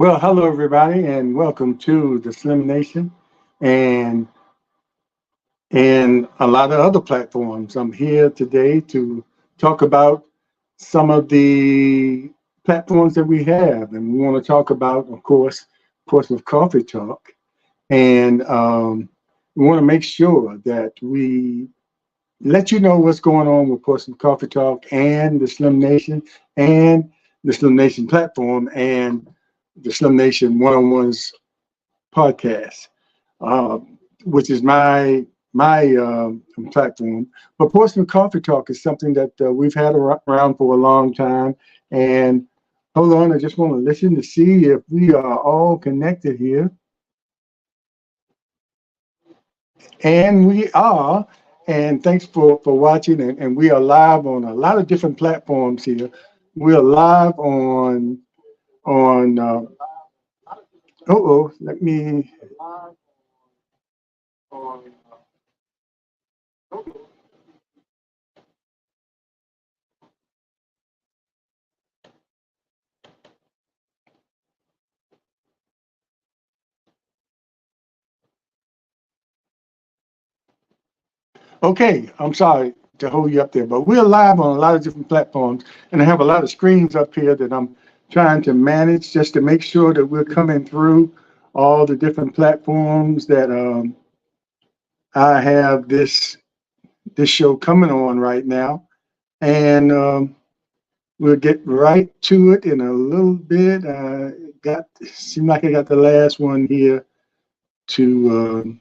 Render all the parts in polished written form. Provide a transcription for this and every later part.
Well, hello everybody, and welcome to the Slim Nation and a lot of other platforms. I'm here today to talk about some of the platforms that we have, and we want to talk about, of course, Portsmouth Coffee Talk, and we want to make sure that we let you know what's going on with Portsmouth Coffee Talk and the Slim Nation and the Slim Nation platform and the Slim Nation One-on-Ones podcast, uh, which is my platform. But Portsmouth Coffee Talk is something that we've had around for a long time. And hold on, I just want to listen to see if we are all connected here. And we are. And thanks for watching. And we are live on a lot of different platforms here. We are live on let me. Okay, I'm sorry to hold you up there, but we're live on a lot of different platforms, and I have a lot of screens up here that I'm trying to manage just to make sure that we're coming through all the different platforms that I have this show coming on right now, and we'll get right to it in a little bit. Got seem like I got the last one here to.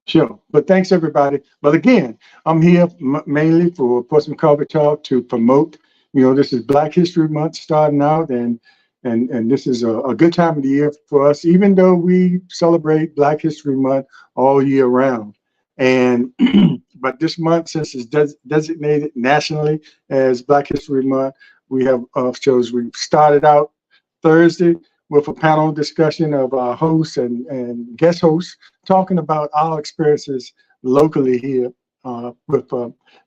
Sure. But thanks, everybody. But again, I'm here mainly for Portsmouth Coffee Talk to promote. This is Black History Month starting out, and this is a good time of the year for us, even though we celebrate Black History Month all year round. And but this month, since it's designated nationally as Black History Month, we have shows. We started out Thursday with a panel discussion of our hosts and guest hosts talking about our experiences locally here with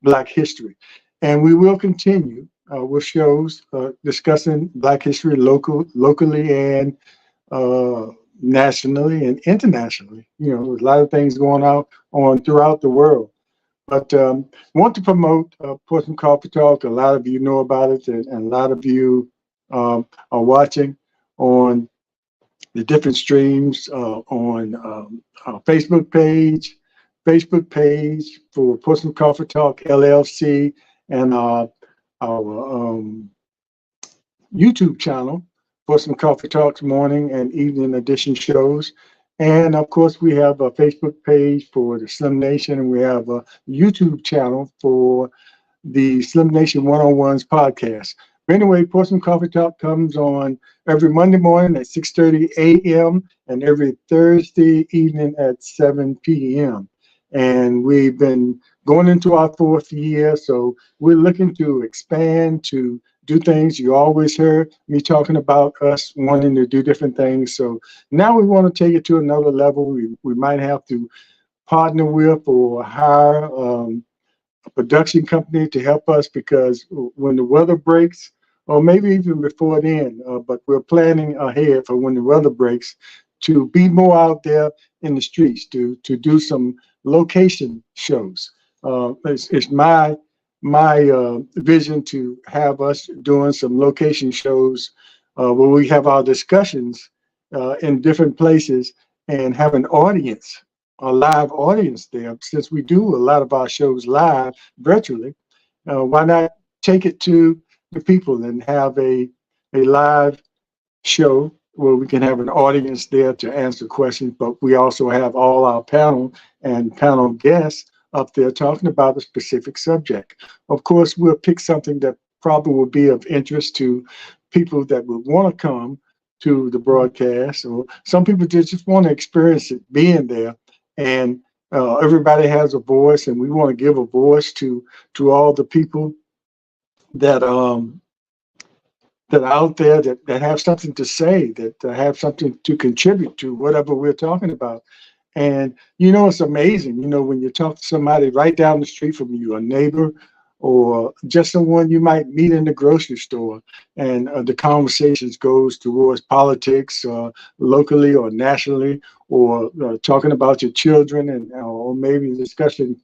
Black history. And we will continue with shows discussing Black history locally and nationally and internationally. There's a lot of things going on throughout the world. But want to promote Portsmouth Coffee Talk. A lot of you know about it, and a lot of you are watching on the different streams on our Facebook page for Portsmouth Coffee Talk LLC, and our YouTube channel, Portsmouth Coffee Talks morning and evening edition shows. And of course, we have a Facebook page for the Slim Nation, and we have a YouTube channel for the Slim Nation One-on-Ones podcast. But anyway, Portsmouth Coffee Talk comes on every Monday morning at 6:30 a.m. and every Thursday evening at 7 p.m. And we've been going into our fourth year, so we're looking to expand, to do things. You always heard me talking about us wanting to do different things. So now we want to take it to another level. We might have to partner with or hire a production company to help us, because when the weather breaks, or maybe even before then, but we're planning ahead for when the weather breaks to be more out there in the streets, to do some location shows. It's my vision to have us doing some location shows where we have our discussions in different places and have an audience, a live audience there. Since we do a lot of our shows live virtually, why not take it to the people and have a live show where we can have an audience there to answer questions, but we also have all our panel and panel guests up there talking about a specific subject. Of course, we'll pick something that probably will be of interest to people that would want to come to the broadcast, or some people just want to experience it being there. And everybody has a voice, and we want to give a voice to all the people that that are out there that have something to say, that have something to contribute to whatever we're talking about. And it's amazing, when you talk to somebody right down the street from you, a neighbor, or just someone you might meet in the grocery store, and the conversations goes towards politics, locally or nationally, or talking about your children, and or maybe discussing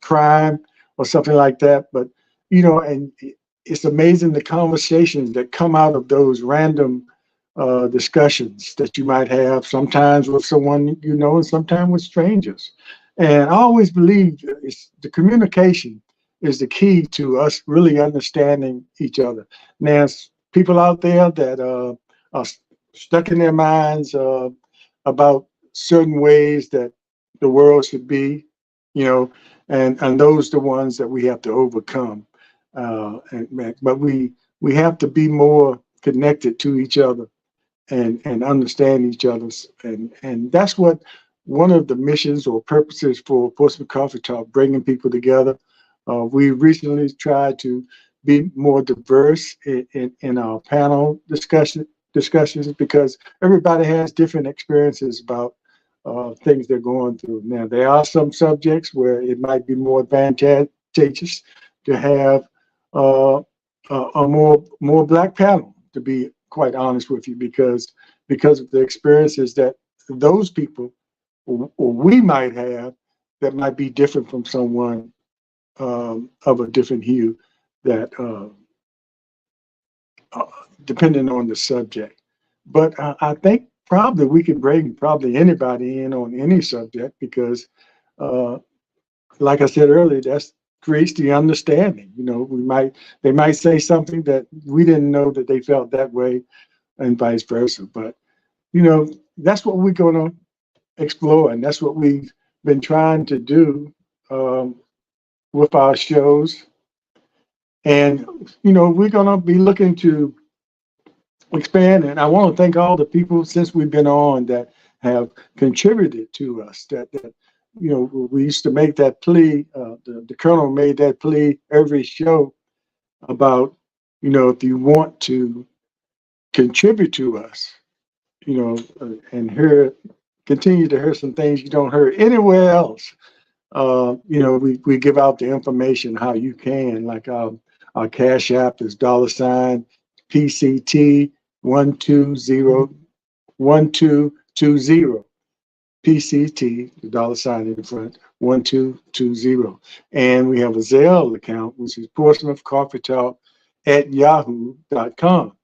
crime or something like that. But and it's amazing the conversations that come out of those random discussions that you might have, sometimes with someone and sometimes with strangers. And I always believe the communication is the key to us really understanding each other. Now, there's people out there that are stuck in their minds about certain ways that the world should be, and those are the ones that we have to overcome. But we have to be more connected to each other and understand each other's, and that's what one of the missions or purposes for Portsmouth Coffee Talk, bringing people together. We recently tried to be more diverse in our panel discussions, because everybody has different experiences about things they're going through. Now, there are some subjects where it might be more advantageous to have a more Black panel, to be quite honest with you, because of the experiences that those people or we might have that might be different from someone of a different hue, that depending on the subject. But I think probably we can bring probably anybody in on any subject, because like I said earlier, that's creates the understanding. They might say something that we didn't know that they felt that way, and vice versa. But that's what we're going to explore, and that's what we've been trying to do with our shows. And we're going to be looking to expand. And I want to thank all the people since we've been on that have contributed to us. That we used to make that plea. The Colonel made that plea every show about if you want to contribute to us, and continue to hear some things you don't hear anywhere else. We give out the information how you can, like our Cash App is $PCT 1220 PCT, the $ in front, 1220. And we have a Zelle account, which is Portsmouth Coffee Talk at yahoo.com.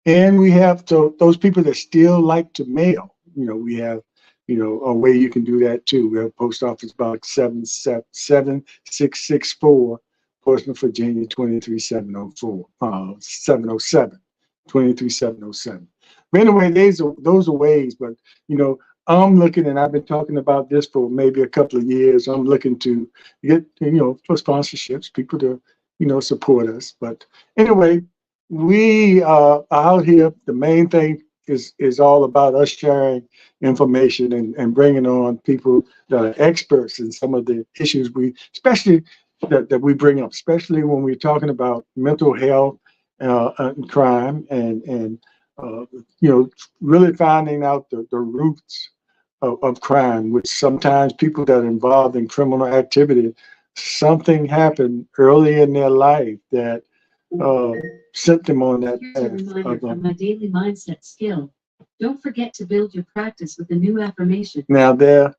And we have those people that still like to mail. We have, a way you can do that too. We have Post Office Box 77664, Portsmouth, Virginia 23707. But anyway, those are ways. But I'm looking, and I've been talking about this for maybe a couple of years. I'm looking to get for sponsorships, people to support us. But anyway, we are out here. The main thing is all about us sharing information and bringing on people that are experts in some of the issues especially that we bring up, especially when we're talking about mental health and crime, and really finding out the roots of crime, which sometimes people that are involved in criminal activity, something happened early in their life that sent them on that path. Here's a reminder from my daily mindset skill. Don't forget to build your practice with a new affirmation. Now there.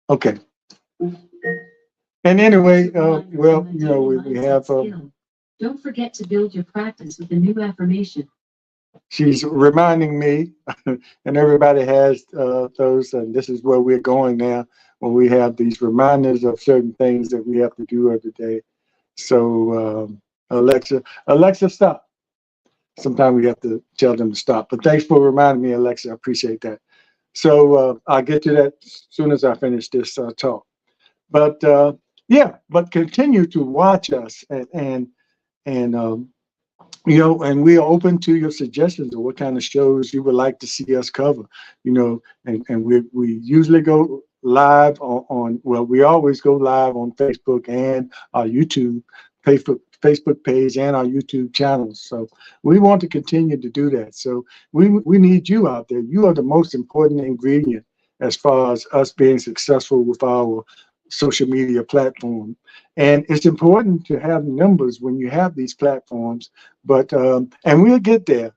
Okay. And anyway, well, we have. Don't forget to build your practice with a new affirmation. She's reminding me, and everybody has those, and this is where we're going now, when we have these reminders of certain things that we have to do every day. So, Alexa, stop. Sometimes we have to tell them to stop. But thanks for reminding me, Alexa. I appreciate that. So I'll get to that as soon as I finish this talk. But yeah, but continue to watch us, and and we are open to your suggestions of what kind of shows you would like to see us cover. And we usually go live on well, we always go live on Facebook and our YouTube Facebook page and our YouTube channels. So we want to continue to do that. So we need you out there. You are the most important ingredient as far as us being successful with our social media platform. And it's important to have numbers when you have these platforms, but and we'll get there.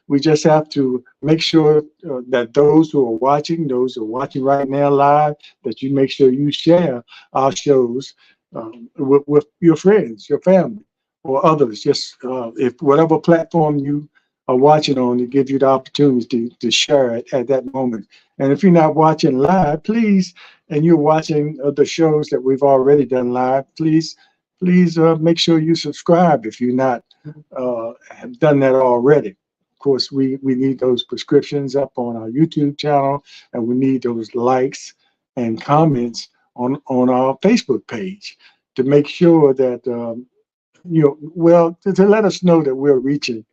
We just have to make sure that those who are watching right now live, that you make sure you share our shows with your friends, your family, or others. Just if whatever platform you are watching on, it gives you the opportunity to share it at that moment. And if you're not watching live, please, and you're watching the shows that we've already done live, please make sure you subscribe if you're not have done that already. Of course, we need those prescriptions up on our YouTube channel, and we need those likes and comments on our Facebook page to make sure that to let us know that we're reaching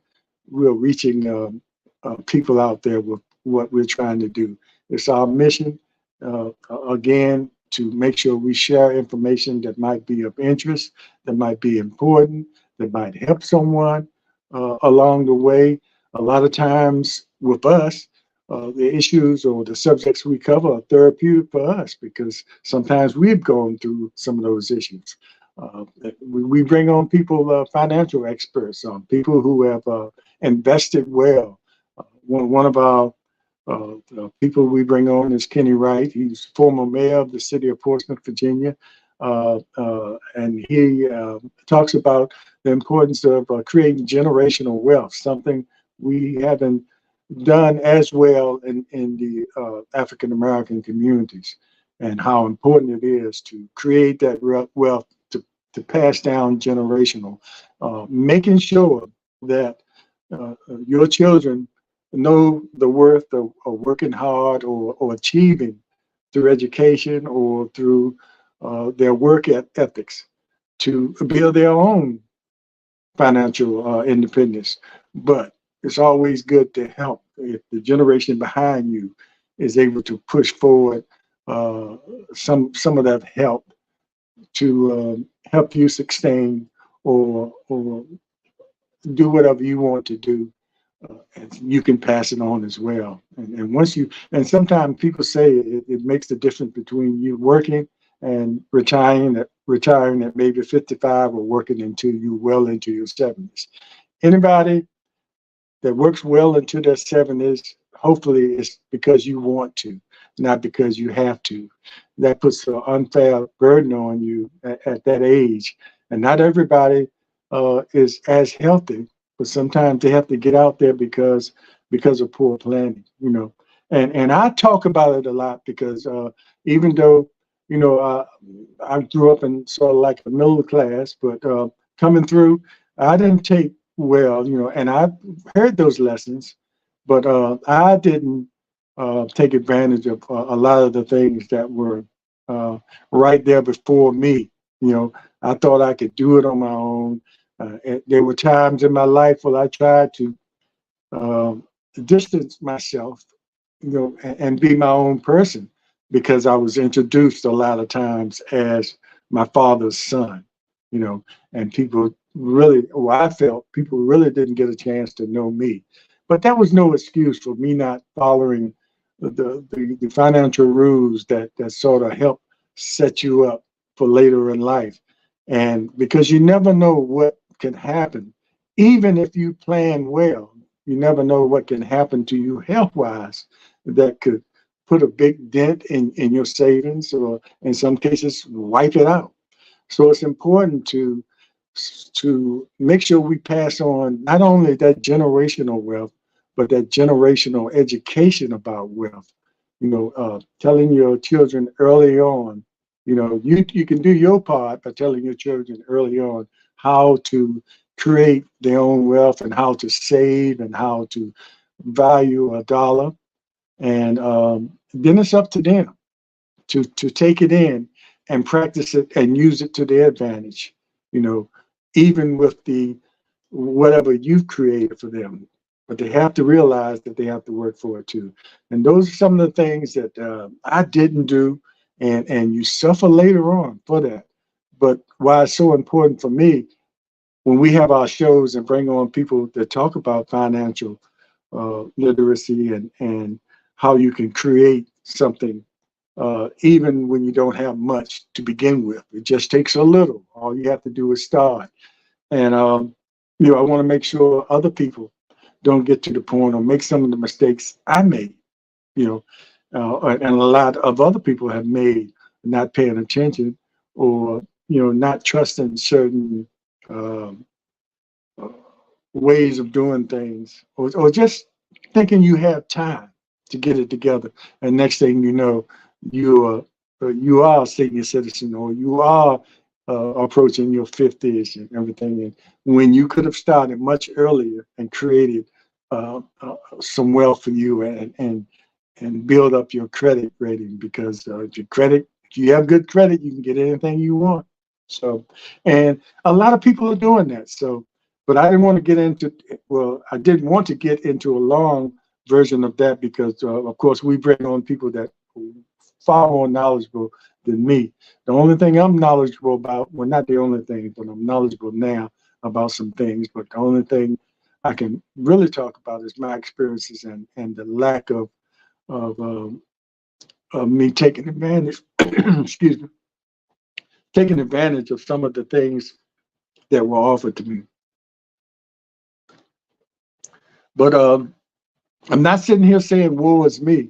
people out there with what we're trying to do. It's our mission, again, to make sure we share information that might be of interest, that might be important, that might help someone along the way. A lot of times with us, the issues or the subjects we cover are therapeutic for us because sometimes we've gone through some of those issues. We bring on people, financial experts, people who have invested well. One of our people we bring on is Kenny Wright. He's former mayor of the city of Portsmouth, Virginia, and he talks about the importance of creating generational wealth, something we haven't done as well in the African American communities, and how important it is to create that wealth to pass down generational, making sure that your children know the worth of working hard or achieving through education or through their work ethics to build their own financial independence. But it's always good to help if the generation behind you is able to push forward some of that help to help you sustain or do whatever you want to do. And you can pass it on as well. And once and sometimes people say it makes the difference between you working and retiring at maybe 55 or working until you well into your 70s. Anybody that works well into their 70s, hopefully it's because you want to, not because you have to. That puts an unfair burden on you at that age. And not everybody is as healthy, but sometimes they have to get out there because of poor planning, And I talk about it a lot because even though, I grew up in sort of like a middle class, but coming through, I didn't take well, and I heard those lessons, but I didn't take advantage of a lot of the things that were right there before me. I thought I could do it on my own. There were times in my life where I tried to distance myself, and be my own person because I was introduced a lot of times as my father's son, and people really, or I felt people really didn't get a chance to know me. But that was no excuse for me not following the financial rules that sort of help set you up for later in life. And because you never know what can happen, even if you plan well, you never know what can happen to you health-wise that could put a big dent in your savings or in some cases wipe it out. So it's important to make sure we pass on not only that generational wealth, but that generational education about wealth. Telling your children early on, you can do your part by telling your children early on how to create their own wealth and how to save and how to value a dollar. And then it's up to them to take it in and practice it and use it to their advantage, even with the whatever you've created for them. But they have to realize that they have to work for it too. And those are some of the things that I didn't do, and you suffer later on for that. But why it's so important for me, when we have our shows and bring on people that talk about financial literacy and how you can create something, even when you don't have much to begin with. It just takes a little. All you have to do is start. And, I want to make sure other people don't get to the point or make some of the mistakes I made, you know, and a lot of other people have made, not paying attention or, not trusting certain um, uh, ways of doing things, or just thinking you have time to get it together. And next thing you know, you are a senior citizen, or you are approaching your 50s and everything. And when you could have started much earlier and created some wealth for you, and build up your credit rating, because if you have good credit, you can get anything you want. So, and a lot of people are doing that. So, but I didn't want to get into, well, I didn't want to get into a long version of that, because, of course, we bring on people that are far more knowledgeable than me. The only thing I'm knowledgeable about, well, not the only thing, but I'm knowledgeable now about some things, but the only thing I can really talk about is my experiences, and the lack of me taking advantage, excuse me, taking advantage of some of the things that were offered to me. But I'm not sitting here saying woe is me.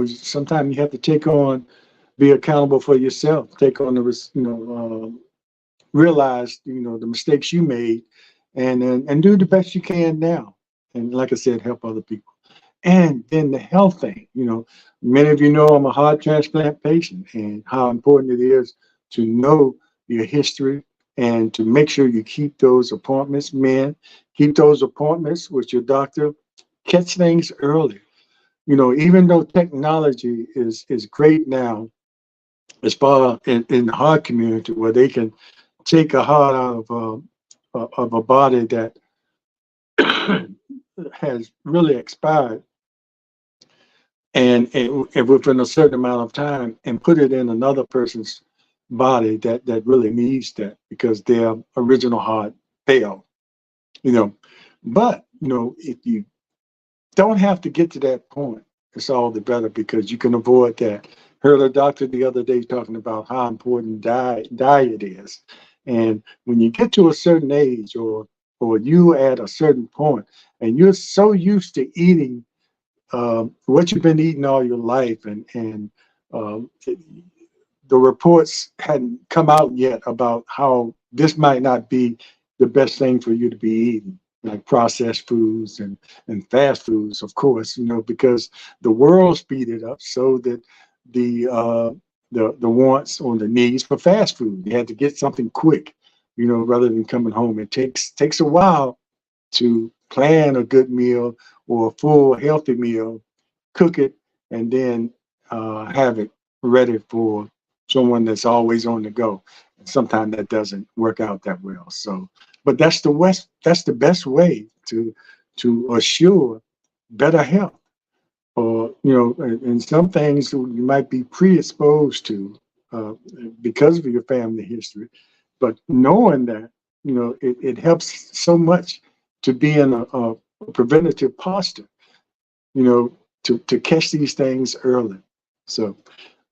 Sometimes you have to be accountable for yourself, take on realize, the mistakes you made, and do the best you can now. And like I said, help other people. And then the health thing, many of you know I'm a heart transplant patient, and how important it is to know your history and to make sure you keep those appointments, keep those appointments with your doctor, catch things early. Even though technology is great now, as far in the heart community, where they can take a heart out of a body that has really expired, and within a certain amount of time, and put it in another person's body that really needs that, because their original heart failed. But if you don't have to get to that point, it's all the better, because you can avoid that. Heard a doctor the other day talking about how important diet is. And when you get to a certain age, or you at a certain point, and you're so used to eating what you've been eating all your life, and the reports hadn't come out yet about how this might not be the best thing for you to be eating, like processed foods and fast foods, of course, because the world speeded up so that the wants or the needs for fast food. You had to get something quick, rather than coming home. It takes a while to plan a good meal, or a full healthy meal, cook it, and then have it ready for someone that's always on the go. And sometimes that doesn't work out that well. So, but that's the best way to assure better health. Or and some things you might be predisposed to uh, because of your family history, but knowing that, it helps so much to be in a preventative posture, to catch these things early. So,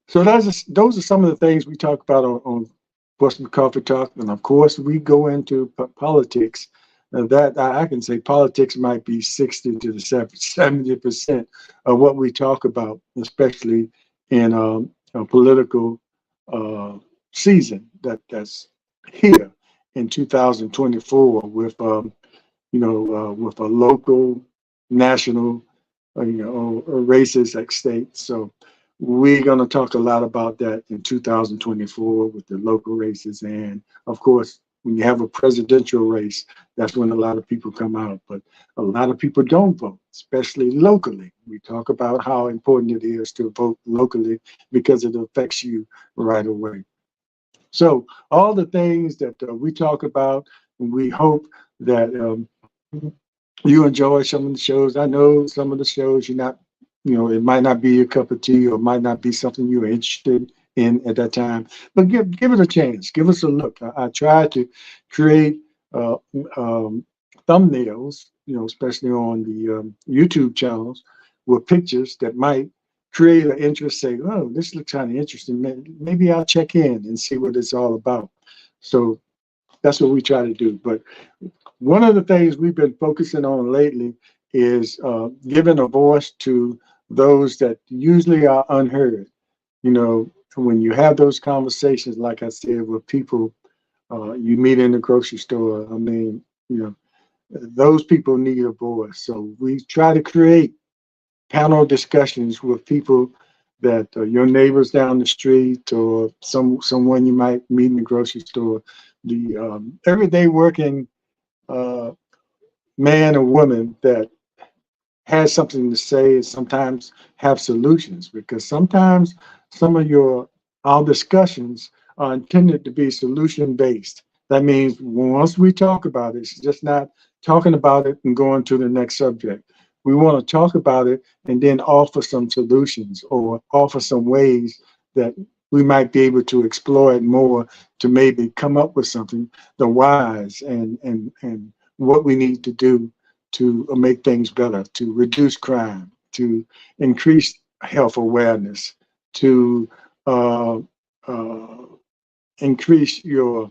those are some of the things we talk about on Portsmouth Coffee Talk. And of course, we go into politics. That I can say politics might be 60 to the 70% of what we talk about, especially in a political uh, season that's here in 2024, with with a local, national, races at stake. So we're going to talk a lot about that in 2024 with the local races. And of course, when you have a presidential race, that's when a lot of people come out. But a lot of people don't vote, especially locally. We talk about how important it is to vote locally, because it affects you right away. So all the things that we talk about, and we hope that you enjoy some of the shows. I know some of the shows you're not, it might not be your cup of tea, or might not be something you're interested in at that time, but give it a chance. Give us a look. I try to create uh, thumbnails, especially on the YouTube channels, with pictures that might create an interest, say, oh, this looks kind of interesting. Maybe I'll check in and see what it's all about. So that's what we try to do. But one of the things we've been focusing on lately is giving a voice to those that usually are unheard. You know, when you have those conversations, like I said, with people you meet in the grocery store, I mean, you know, those people need a voice. So we try to create panel discussions with people that are your neighbors down the street or someone you might meet in the grocery store. The everyday working uh, man or woman that has something to say and sometimes have solutions, because sometimes some of our discussions are intended to be solution based. That means once we talk about it, it's just not talking about it and going to the next subject. We want to talk about it and then offer some solutions or offer some ways that we might be able to explore it more to maybe come up with something, the whys and what we need to do to make things better, to reduce crime, to increase health awareness, to uh, uh, increase your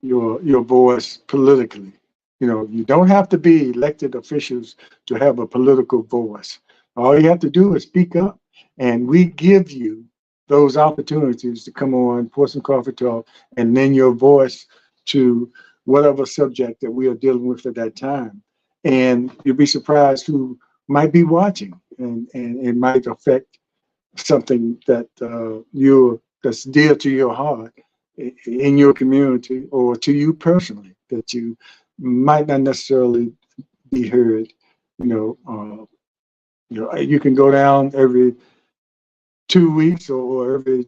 voice politically. You know, you don't have to be elected officials to have a political voice. All you have to do is speak up, and we give you those opportunities to come on Portsmouth Coffee Talk and lend your voice to whatever subject that we are dealing with at that time. And you'll be surprised who might be watching, and it might affect something that that's dear to your heart in your community or to you personally that you might not necessarily be heard. You know, you can go down every 2 weeks or every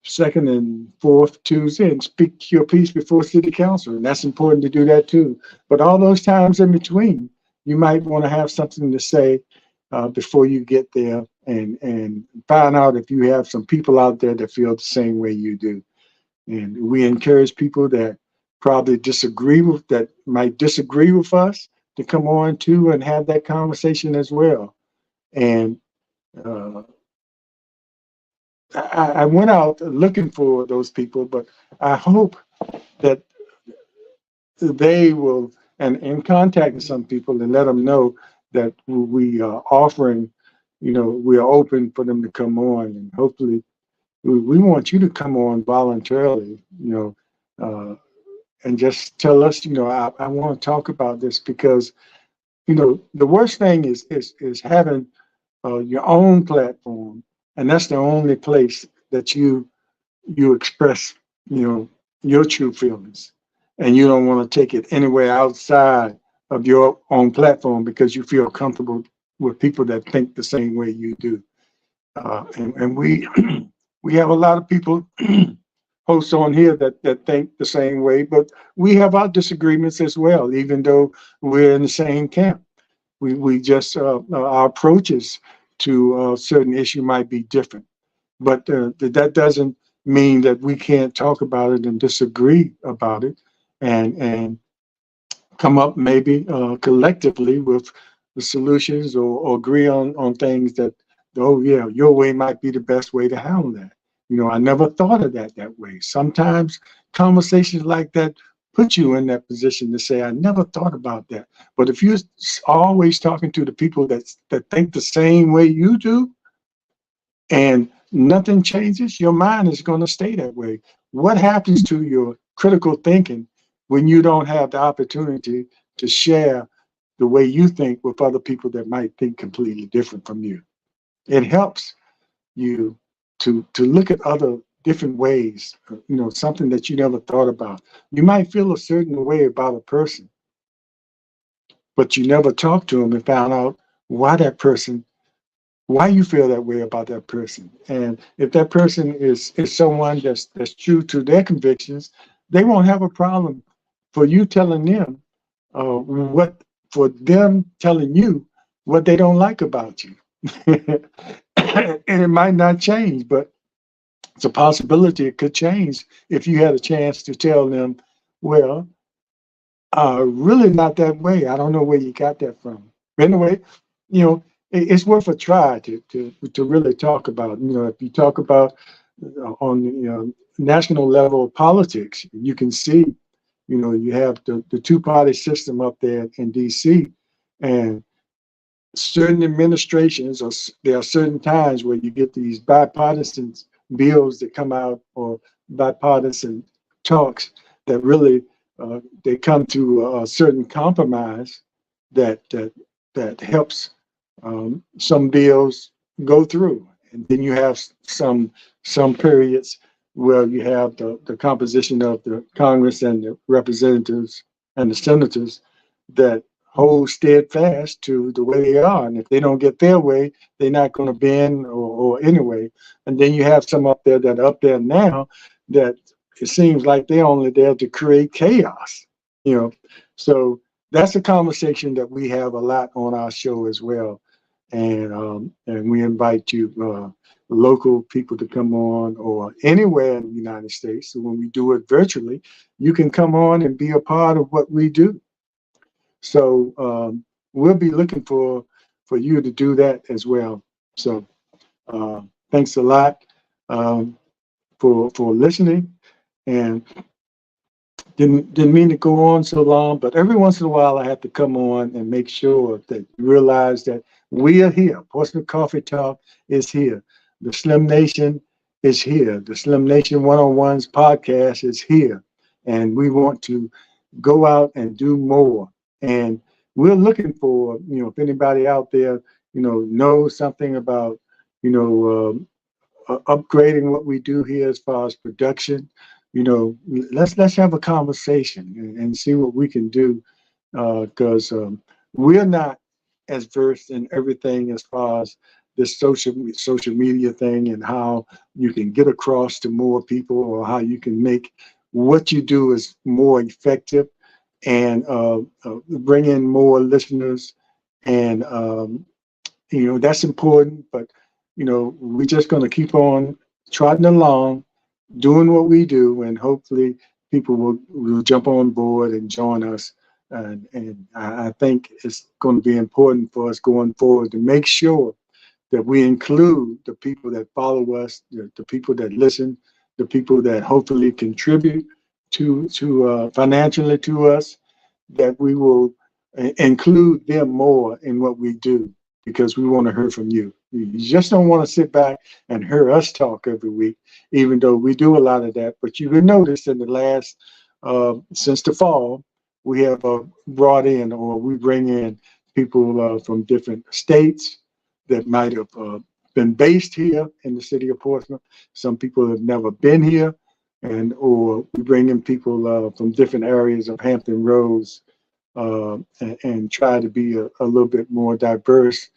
second and fourth Tuesday and speak your piece before city council, and that's important to do that too. But all those times in between, you might want to have something to say before you get there, and find out if you have some people out there that feel the same way you do. And we encourage people that might disagree with us to come on too and have that conversation as well. And uh, I went out looking for those people, but I hope that they will, and in contacting some people and let them know that we are offering, we are open for them to come on, and hopefully we want you to come on voluntarily, and just tell us, I want to talk about this, because, the worst thing is having your own platform, and that's the only place that you express, your true feelings, and you don't want to take it anywhere outside of your own platform because you feel comfortable with people that think the same way you do. And we we have a lot of people hosts on here that think the same way, but we have our disagreements as well, even though we're in the same camp. We just our approaches to a certain issue might be different, but that doesn't mean that we can't talk about it and disagree about it, and come up maybe collectively with the solutions, or agree on things that, oh yeah, your way might be the best way to handle that. I never thought of that way. Sometimes conversations like that put you in that position to say, I never thought about that. But if you're always talking to the people that think the same way you do, and nothing changes, your mind is going to stay that way. What happens to your critical thinking when you don't have the opportunity to share the way you think with other people that might think completely different from you? It helps you to look at other different ways, something that you never thought about. You might feel a certain way about a person, but you never talked to them and found out why you feel that way about that person. And if that person is someone that's true to their convictions, they won't have a problem for you telling them for them telling you what they don't like about you. And it might not change, but it's a possibility it could change if you had a chance to tell them, well, really not that way. I don't know where you got that from. Anyway, it's worth a try to really talk about. If you talk about on the national level of politics, you can see, you have the two-party system up there in D.C. and certain administrations, or there are certain times where you get these bipartisan bills that come out, or bipartisan talks that really they come to a certain compromise that helps some bills go through, and then you have some periods where you have the composition of the Congress and the representatives and the senators that hold steadfast to the way they are, and if they don't get their way, they're not going to bend or anyway. And then you have some up there that are up there now that it seems like they're only there to create chaos. So that's a conversation that we have a lot on our show as well. And we invite you, local people, to come on, or anywhere in the United States. So when we do it virtually, you can come on and be a part of what we do. So we'll be looking for you to do that as well. So thanks a lot for listening, and didn't mean to go on so long, but every once in a while I have to come on and make sure that you realize that we are here. Portsmouth Coffee Talk is here. The Slim Nation is here. The SlimNation-One-On-Ones podcast is here. And we want to go out and do more. And we're looking for, if anybody out there, knows something about, upgrading what we do here as far as production, let's have a conversation and see what we can do, because we're not as versed in everything as far as this social media thing, and how you can get across to more people, or how you can make what you do is more effective, and bring in more listeners. And that's important. But we're just going to keep on trotting along, doing what we do, and hopefully people will jump on board and join us. And I think it's going to be important for us going forward to make sure that we include the people that follow us, the people that listen, the people that hopefully contribute to financially to us, that we will include them more in what we do, because we want to hear from you. You just don't want to sit back and hear us talk every week, even though we do a lot of that. But you can notice in the last, since the fall, we have brought in, or we bring in people from different states that might have been based here in the city of Portsmouth. Some people have never been here, or we bring in people from different areas of Hampton Roads, and try to be a little bit more diverse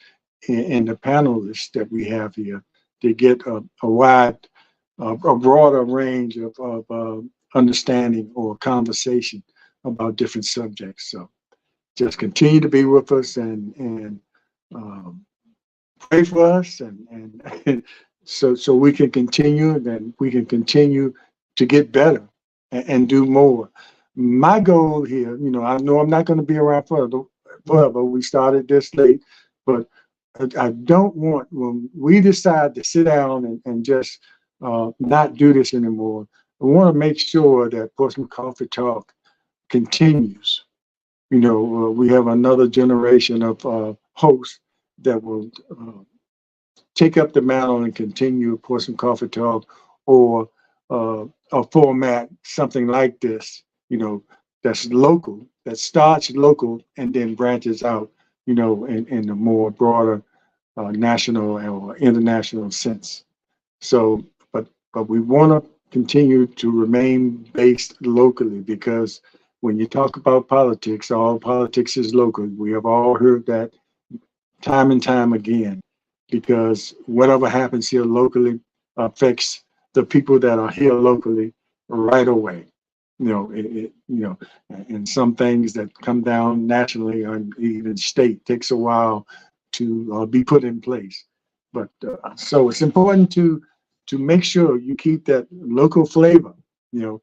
in the panelists that we have here, to get a broader range of understanding or conversation about different subjects. So just continue to be with us, and pray for us, and so we can continue, and we can continue to get better and do more. My goal here, I know I'm not going to be around forever. We started this late, but I don't want, when we decide to sit down and just not do this anymore, I want to make sure that Portsmouth Coffee Talk continues. We have another generation of hosts that will take up the mantle and continue Portsmouth Coffee Talk, or a format, something like this, that's local, that starts local and then branches out, in a more broader national or international sense. So, but we want to continue to remain based locally, because when you talk about politics, all politics is local. We have all heard that time and time again, because whatever happens here locally affects the people that are here locally right away. And some things that come down nationally or even state takes a while to be put in place. But so it's important to make sure you keep that local flavor, with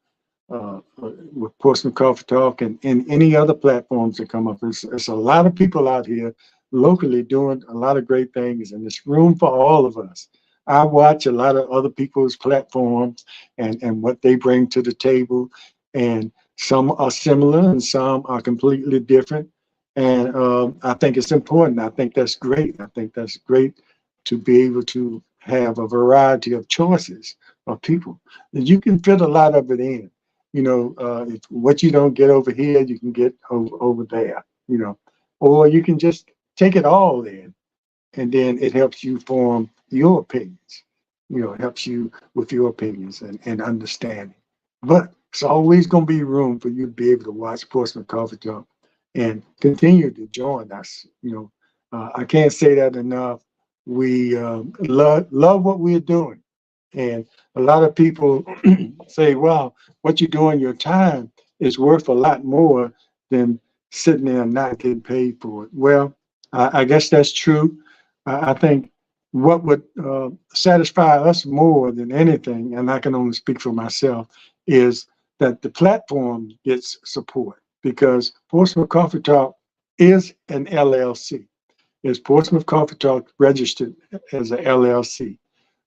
Portsmouth Coffee Talk and any other platforms that come up. There's a lot of people out here locally doing a lot of great things, and it's room for all of us. I watch a lot of other people's platforms and what they bring to the table, and some are similar and some are completely different. And I think it's important. I think that's great. I think that's great to be able to have a variety of choices of people. And you can fit a lot of it in. If what you don't get over here, you can get over there, or you can just take it all in, and then it helps you form your opinions. It helps you with your opinions and understanding. But it's always going to be room for you to be able to watch Portsmouth Coffee Talk and continue to join us. I can't say that enough. We love what we're doing. And a lot of people say, well, what you do in your time is worth a lot more than sitting there and not getting paid for it. Well, I guess that's true. I think what would satisfy us more than anything, and I can only speak for myself, is that the platform gets support, because Portsmouth Coffee Talk is an LLC. Is Portsmouth Coffee Talk registered as a LLC?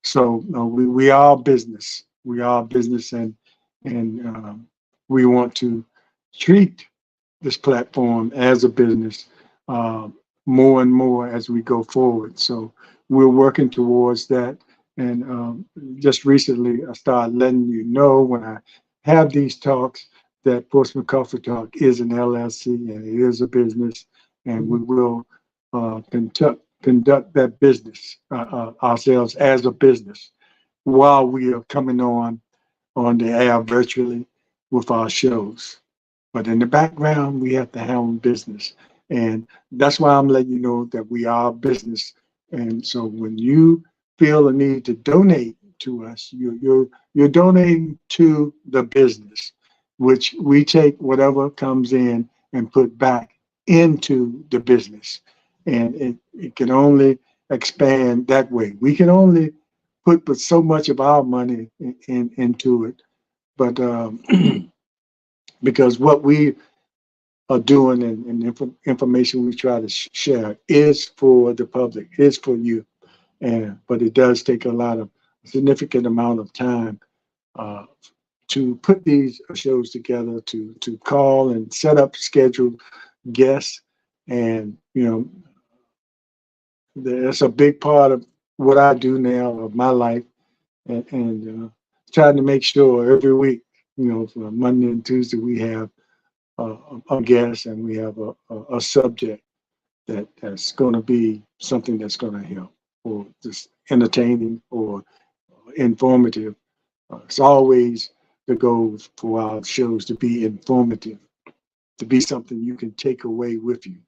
So we are business. We are business, and we want to treat this platform as a business more and more as we go forward. So we're working towards that. And just recently, I started letting you know when I have these talks that Portsmouth Coffee Talk is an LLC and it is a business, and we will conduct that business ourselves as a business while we are coming on the air virtually with our shows. But in the background, we have to handle business. And that's why I'm letting you know that we are a business. And so when you feel a need to donate to us, you're donating to the business, which we take whatever comes in and put back into the business. And it can only expand that way. We can only put so much of our money into it. But because what we are doing and information we try to share is for the public, is for you. But it does take a significant amount of time to put these shows together, to call and set up scheduled guests. And, that's a big part of what I do now of my life, and trying to make sure every week, for Monday and Tuesday, we have a guest and we have a subject that's going to be something that's going to help, or just entertaining or informative. It's always the goal for our shows to be informative, to be something you can take away with you.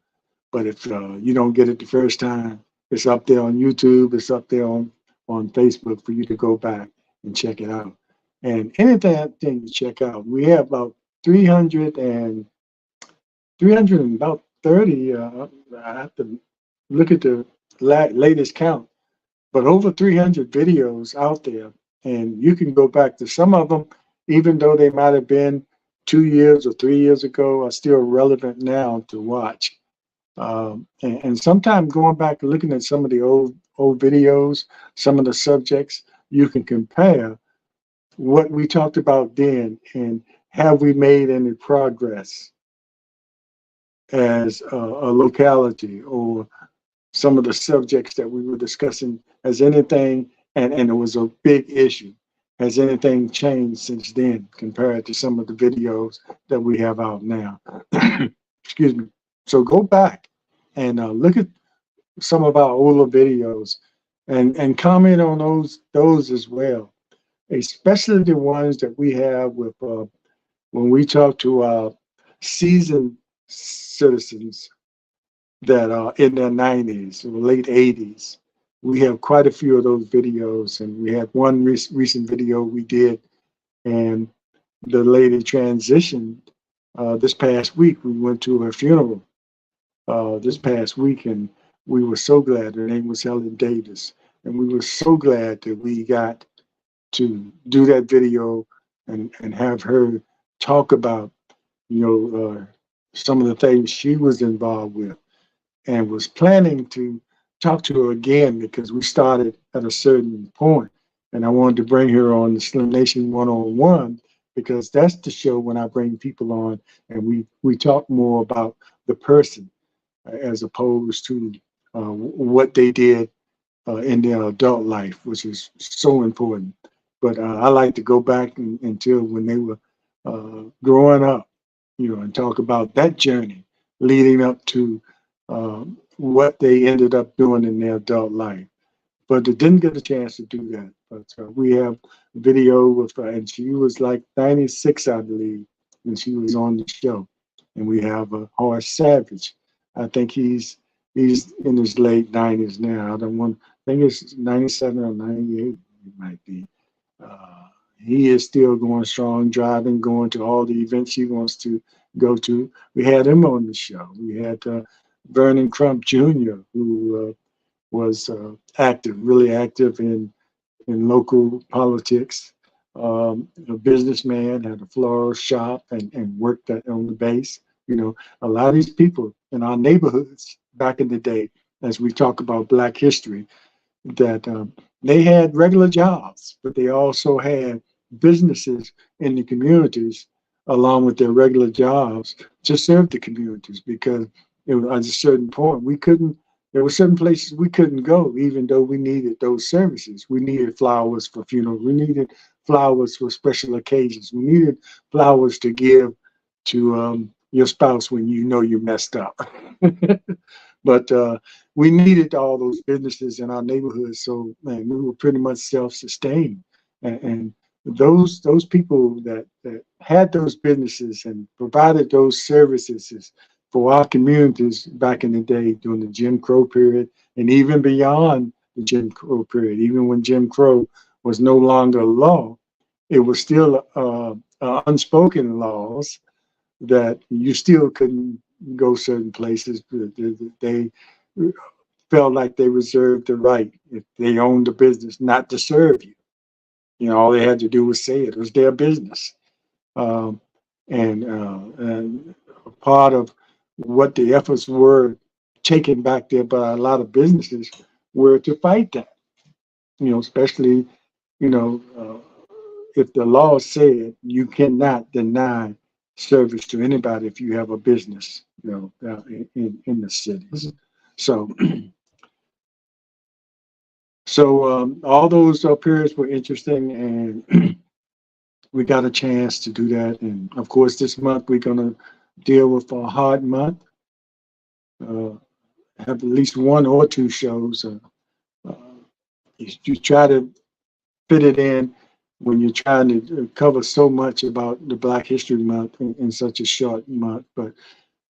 But if you don't get it the first time, it's up there on YouTube, it's up there on Facebook for you to go back and check it out. And anything you check out, we have about 300 and about 30. I have to look at the latest count, but over 300 videos out there. And you can go back to some of them, even though they might have been 2 years or 3 years ago, are still relevant now to watch. And sometimes going back and looking at some of the old videos, some of the subjects, you can compare what we talked about then and have we made any progress as a locality, or some of the subjects that we were discussing. Has anything, and it was a big issue, has anything changed since then compared to some of the videos that we have out now? Excuse me. So go back and look at some of our older videos and comment on those as well, especially the ones that we have with when we talk to our seasoned citizens that are in their 90s or late 80s. We have quite a few of those videos, and we had one recent video we did, and the lady transitioned this past week. We went to her funeral this past week, and we were so glad. Her name was Helen Davis, and we were so glad that we got to do that video and have her talk about some of the things she was involved with. and was planning to talk to her again because we started at a certain point, and I wanted to bring her on the Slim Nation One-on-One because that's the show when I bring people on and we talk more about the person as opposed to what they did in their adult life, which is so important. But I like to go back until when they were growing up, and talk about that journey leading up to what they ended up doing in their adult life. But they didn't get a chance to do that. But we have video with her, and she was like 96, I believe, when she was on the show. And we have Horace Savage. I think he's in his late 90s now. I think it's 97 or 98, it might be. He is still going strong, driving, going to all the events he wants to go to. We had him on the show. We had Vernon Crump Jr., who was active, really active in local politics. A businessman, had a floral shop and worked on the base. A lot of these people in our neighborhoods back in the day, as we talk about Black history, that they had regular jobs, but they also had businesses in the communities along with their regular jobs to serve the communities because at a certain point there were certain places we couldn't go even though we needed those services. We needed flowers for funerals. We needed flowers for special occasions. We needed flowers to give to your spouse when you messed up. But we needed all those businesses in our neighborhood, so man, we were pretty much self-sustained. And those people that had those businesses and provided those services for our communities back in the day during the Jim Crow period, and even beyond the Jim Crow period, even when Jim Crow was no longer law, it was still unspoken laws that you still couldn't go certain places. They felt like they reserved the right, if they owned the business, not to serve you. All they had to do was say it. It was their business. And a part of what the efforts were taken back there by a lot of businesses were to fight that. Especially, if the law said you cannot deny service to anybody if you have a business, in the cities. So, all those periods were interesting, and we got a chance to do that. And of course, this month we're gonna deal with a hard month. Have at least one or two shows. You try to fit it in when you're trying to cover so much about the Black History Month in such a short month. But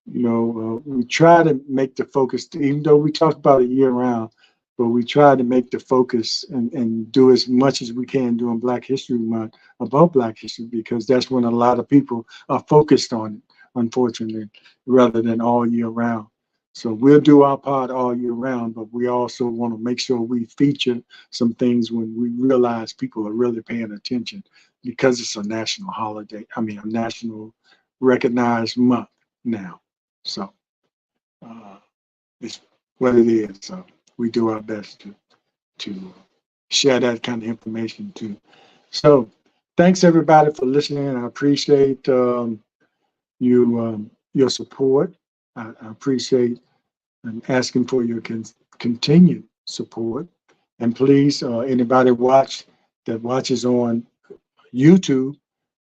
we try to make the focus, even though we talk about it year round, but we try to make the focus and do as much as we can during Black History Month about Black history, because that's when a lot of people are focused on it, unfortunately, rather than all year round. So we'll do our part all year round, but we also want to make sure we feature some things when we realize people are really paying attention, because it's a national holiday. I mean, a national recognized month now. So it's what it is. So we do our best to share that kind of information too. So thanks everybody for listening. I appreciate your support. I appreciate asking for your continued support. And please, anybody that watches on YouTube,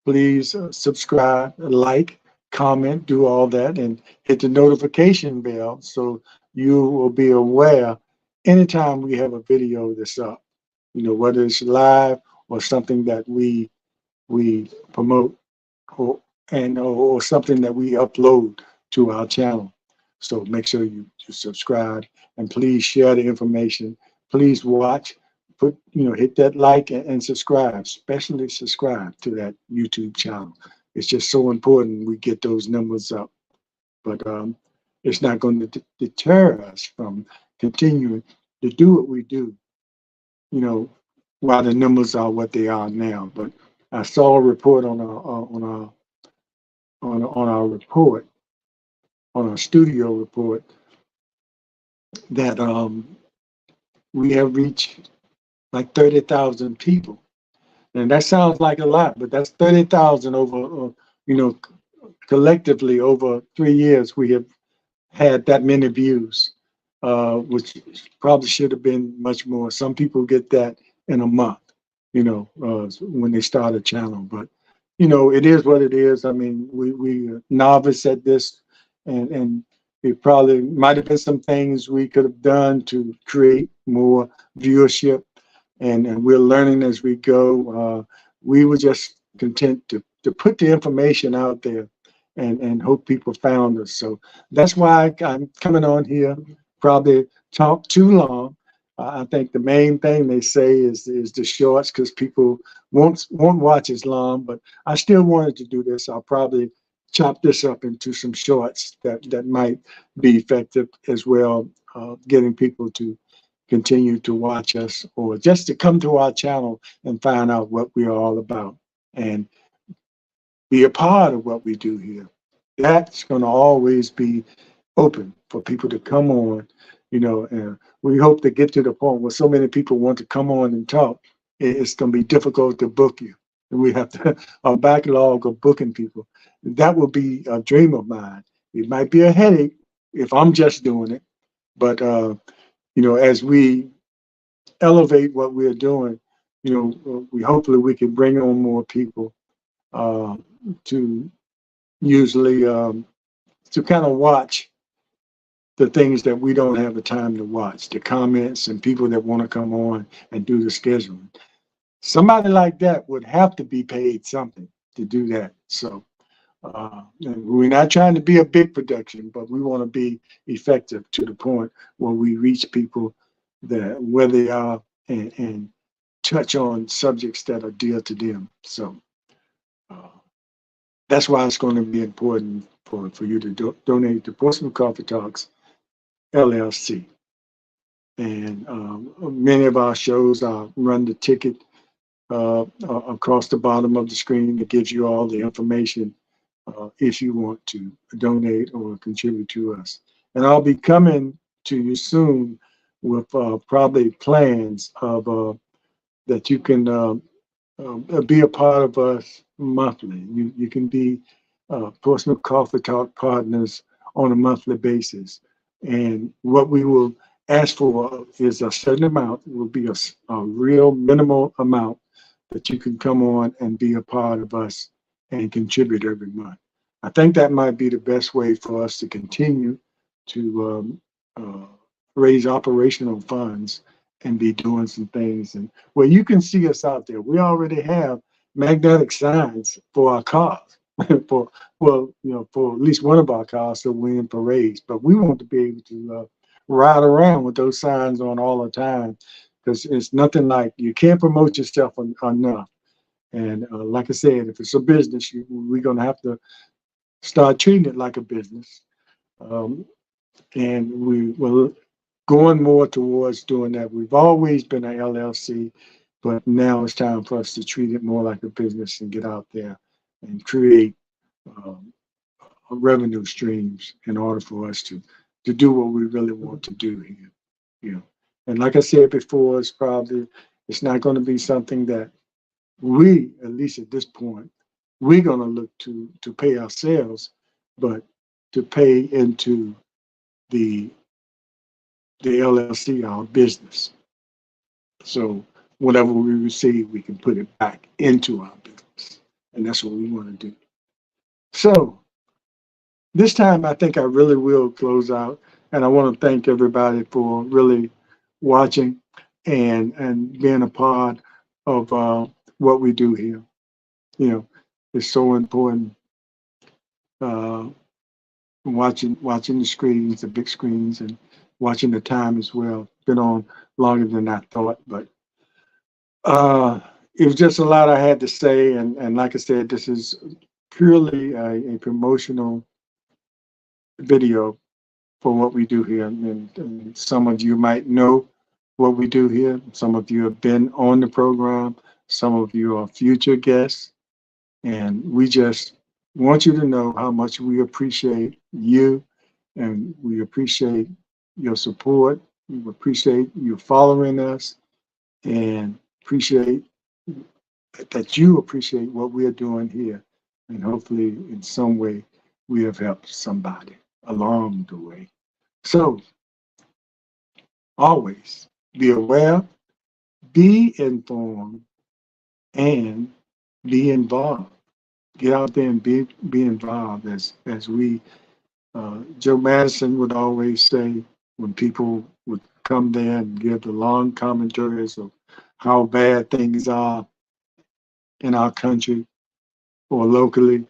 please subscribe, like, comment, do all that, and hit the notification bell so you will be aware anytime we have a video that's up, whether it's live or something that we promote or something that we upload to our channel. So make sure you subscribe, and please share the information. Please watch, hit that like and subscribe, especially subscribe to that YouTube channel. It's just so important we get those numbers up. But it's not going to deter us from continuing to do what we do, while the numbers are what they are now. But I saw a report on our report, on our studio report, that we have reached like 30,000 people. And that sounds like a lot, but that's 30,000 over, you know, collectively over 3 years, we have had that many views, which probably should have been much more. Some people get that in a month, you know, when they start a channel. But, you know, it is what it is. I mean, we are novice at this, and it probably might have been some things we could have done to create more viewership, and we're learning as we go. We were just content to put the information out there and hope people found us. So that's why I'm coming on here, probably talk too long. I think the main thing they say is the shorts, because people won't watch as long, but I still wanted to do this. I'll probably chop this up into some shorts that might be effective as well, getting people to continue to watch us, or just to come to our channel and find out what we're all about and be a part of what we do here. That's going to always be open for people to come on, you know, and we hope to get to the point where so many people want to come on and talk, it's going to be difficult to book you. And we have to, a backlog of booking people. That will be a dream of mine. It might be a headache if I'm just doing it, but, you know, as we elevate what we're doing, you know, hopefully we can bring on more people to usually to kind of watch the things that we don't have the time to watch, the comments and people that want to come on and do the scheduling. Somebody like that would have to be paid something to do that. So and we're not trying to be a big production, but we want to be effective to the point where we reach people that where they are, and touch on subjects that are dear to them. So that's why it's going to be important for you to donate to Portsmouth Coffee Talks LLC. And many of our shows run the ticket across the bottom of the screen. It gives you all the information if you want to donate or contribute to us. And I'll be coming to you soon with probably plans of that you can be a part of us monthly. You can be Portsmouth Coffee Talk partners on a monthly basis. And what we will ask for is a certain amount. It will be a real minimal amount that you can come on and be a part of us and contribute every month. I think that might be the best way for us to continue to raise operational funds and be doing some things. And well, you can see us out there. We already have magnetic signs for our cars, for well, you know, for at least one of our cars, so we're in parades. But we want to be able to ride around with those signs on all the time, because it's nothing like, you can't promote yourself enough. And like I said, if it's a business, we're going to have to start treating it like a business. And we will going more towards doing that. We've always been an LLC, but now it's time for us to treat it more like a business and get out there and create revenue streams in order for us to do what we really want to do here. You know, and like I said before, it's not going to be something that we, at least at this point, we're going to look to pay ourselves, but to pay into the LLC, our business. So whatever we receive, we can put it back into our business. And that's what we want to do. So this time, I think I really will close out. And I want to thank everybody for really watching and being a part of what we do here. You know, it's so important. Watching the screens, the big screens, and watching the time as well. Been on longer than I thought, but it was just a lot I had to say. And like I said, this is purely a promotional video for what we do here. And some of you might know what we do here. Some of you have been on the program. Some of you are future guests. And we just want you to know how much we appreciate you, and we appreciate your support. We appreciate you following us, and appreciate that you appreciate what we're doing here. And hopefully, in some way, we have helped somebody along the way. So, always be aware, be informed, and be involved. Get out there and be involved. As we, Joe Madison would always say, when people would come there and give the long commentaries of how bad things are in our country or locally,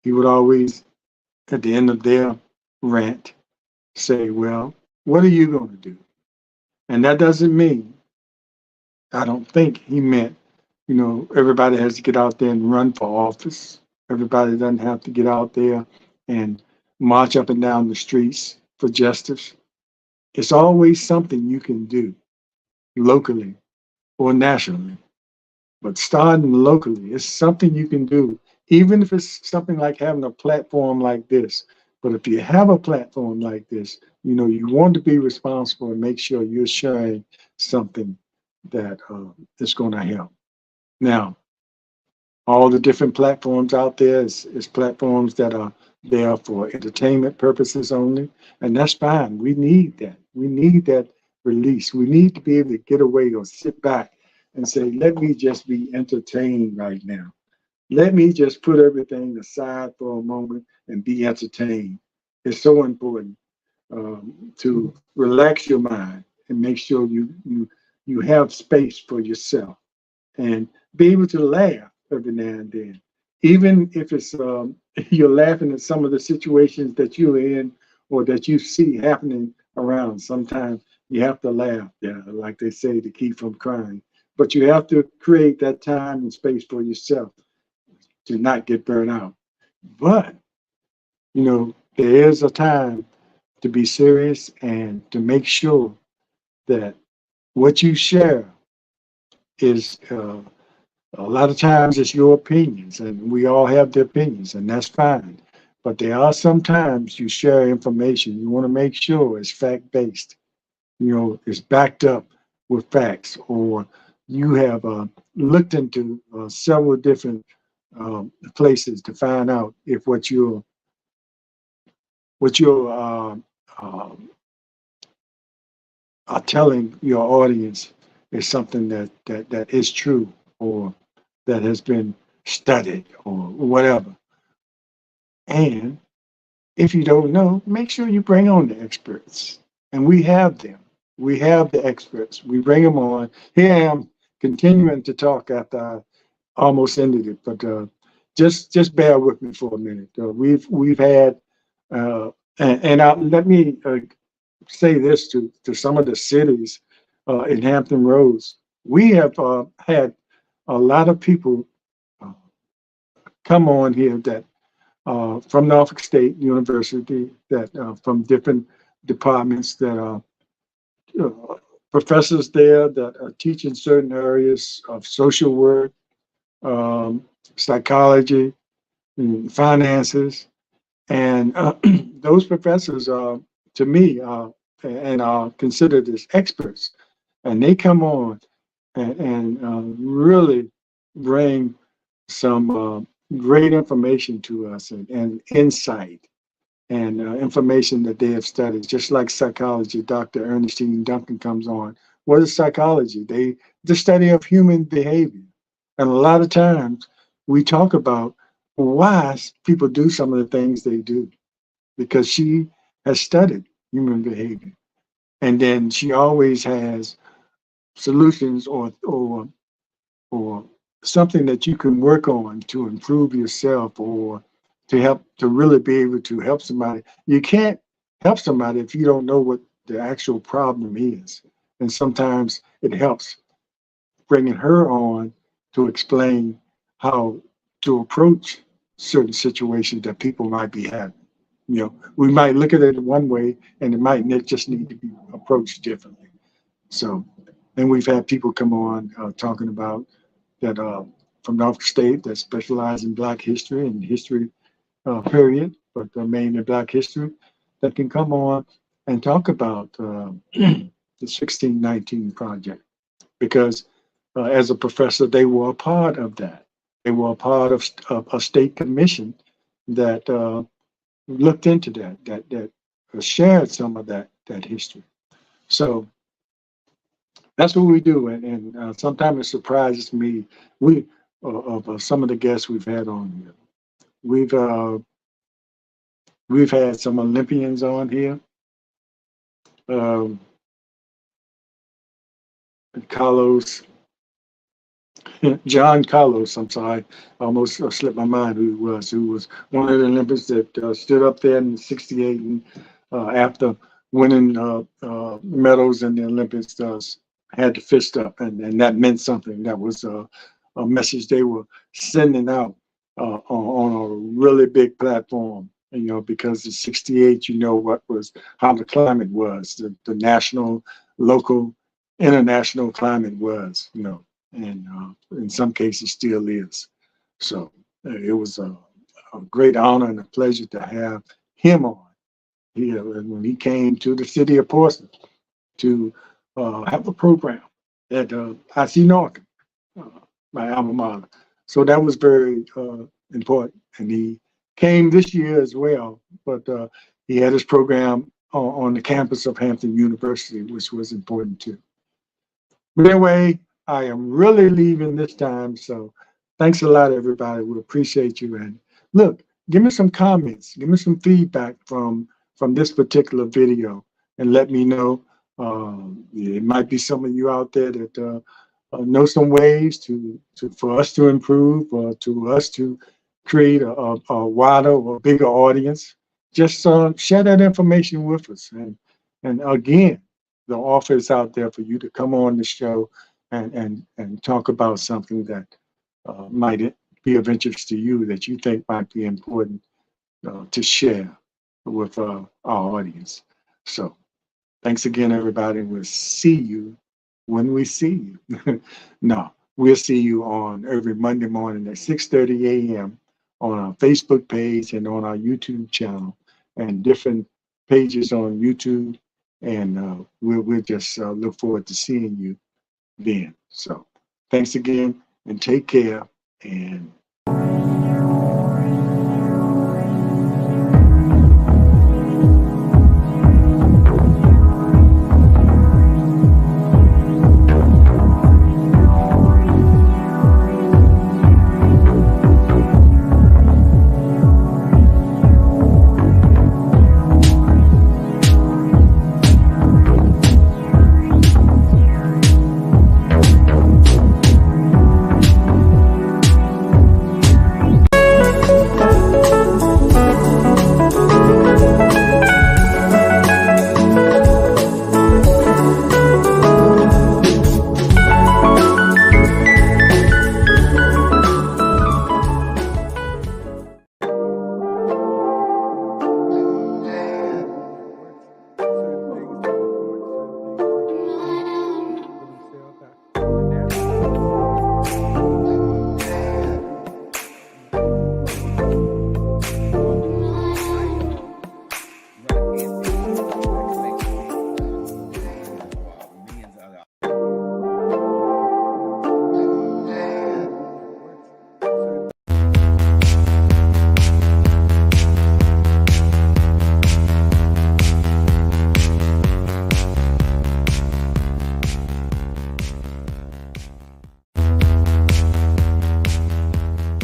he would always, at the end of their rant, say, well, what are you going to do? And that doesn't mean, I don't think he meant, everybody has to get out there and run for office. Everybody doesn't have to get out there and march up and down the streets for justice. It's always something you can do locally or nationally. But starting locally is something you can do, even if it's something like having a platform like this. But if you have a platform like this, you want to be responsible and make sure you're sharing something that is going to help. Now, all the different platforms out there is platforms that are there for entertainment purposes only, and that's fine. We need that. We need that release. We need to be able to get away or sit back and say, let me just be entertained right now. Let me just put everything aside for a moment and be entertained. It's so important to relax your mind and make sure you have space for yourself and be able to laugh every now and then, even if it's you're laughing at some of the situations that you're in or that you see happening around. Sometimes you have to laugh, yeah, like they say, to keep from crying. But you have to create that time and space for yourself to not get burned out. But there is a time to be serious and to make sure that what you share is a lot of times it's your opinions, and we all have the opinions, and that's fine. But there are sometimes you share information. You want to make sure it's fact-based, it's backed up with facts, or you have looked into several different places to find out if what you're are telling your audience is something that is true or that has been studied or whatever. And if you don't know, make sure you bring on the experts. And we have them. We have the experts. We bring them on. Here I am continuing to talk after I almost ended it, but just bear with me for a minute. We've had, let me say this to some of the cities in Hampton Roads. We have had a lot of people uh, come on here that from Norfolk State University, that from different departments that are professors there that are teaching certain areas of social work, um, psychology, and finances. And those professors are, to me, and are considered as experts. And they come on and really bring some great information to us and insight and information that they have studied. Just like psychology, Dr. Ernestine Duncan comes on. What is psychology? The study of human behavior. And a lot of times we talk about why people do some of the things they do, because she has studied human behavior. And then she always has solutions or something that you can work on to improve yourself or to help to really be able to help somebody. You can't help somebody if you don't know what the actual problem is. And sometimes it helps bringing her on to explain how to approach certain situations that people might be having. We might look at it one way and it might just need to be approached differently. So, and we've had people come on talking about that from Norfolk State that specialize in Black history and history period, but mainly Black history, that can come on and talk about the 1619 project, because as a professor, they were a part of that. They were a part of a state commission that looked into that shared some of that history. So that's what we do, and sometimes it surprises me. We of some of the guests we've had on here. We've had some Olympians on here. Um, Carlos, John Carlos, I'm sorry, almost slipped my mind who he was one of the Olympians that stood up there in '68 and after winning medals in the Olympics, had to fist up, and that meant something. That was a message they were sending out on a really big platform. You know, because in '68, you know how the climate was, the national, local, international climate was, you know, and in some cases still is. So it was a great honor and a pleasure to have him on here. And when he came to the city of Portsmouth to have a program at IC Norton, my alma mater. So that was very important. And he came this year as well, but he had his program on the campus of Hampton University, which was important too. But anyway, I am really leaving this time. So thanks a lot, everybody. We appreciate you. And look, give me some comments, give me some feedback from this particular video, and let me know. It might be some of you out there that know some ways for us to improve, or to us to create a wider or bigger audience. Just share that information with us. And again, the offer is out there for you to come on the show and talk about something that might be of interest to you, that you think might be important to share with our audience. So thanks again, everybody. We'll see you when we see you. No, we'll see you on every Monday morning at 6:30 a.m. on our Facebook page and on our YouTube channel, and different pages on YouTube. And we'll just look forward to seeing you then. So thanks again, and take care, and